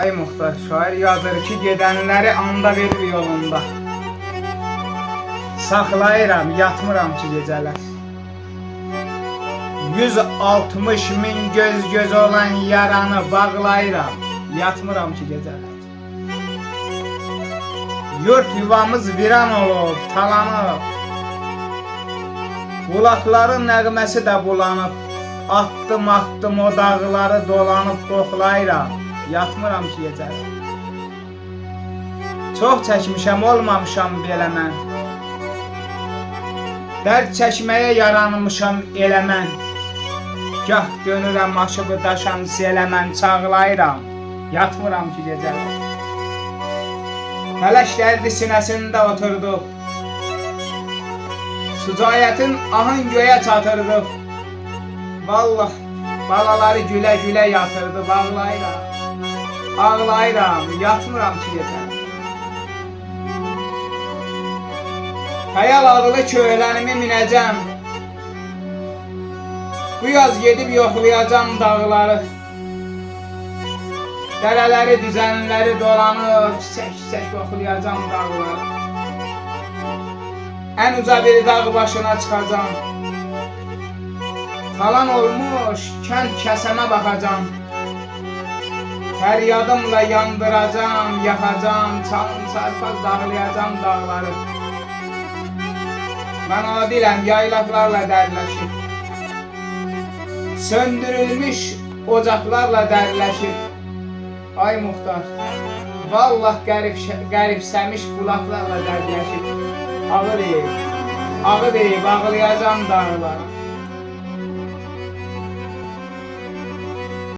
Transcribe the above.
Ay Muxtar, şair yazır ki, gedənləri anda verir yolunda. Saxlayıram, yatmıram ki gecələr. 160 min göz olan yaranı bağlayıram, yatmıram ki gecələr. Yurt yuvamız viran olub, talanıb. Bulaqların nəğməsi də bulanıb. Atdım o dağları dolanıb qoxlayıram, yatmıram ki gecələr. Çox çəkmişəm, olmamışam belə mən. Dərd çəkməyə yaranmışam elə mən. Gah dönürəm aşığı daşan selə mən, çağlayıram, yatmıram ki gecələr. Fələş dərdi sinəsində oturdu. Sücayetin ahın göyə çatırdı. Vallah balaları gülə yatırdı, bağlayıram, ağlayıram, yatmıram ki gecələr. Xəyal adlı köhlənimi minəcəm. Bu yaz gedib yoxlayacam dağları. Dərələri, düzənləri dolanıb, çiçək yoxlayacam dağları. Ən uca bir dağ başına çıxacam. Talan olmuş kənd kəsəmə baxacam. Fəryadımla yandıracam, yaxacam, çalın çarpaz dağlayacam dağları. Mən adiləm, yaylaqlarla dərdləşib. Söndürülmüş ocaqlarla dərdləşib. Ay Muxtar, vallah qəribsəmiş qulaqlarla dərdləşib. Ağı deyib, ağlayacam dağlara.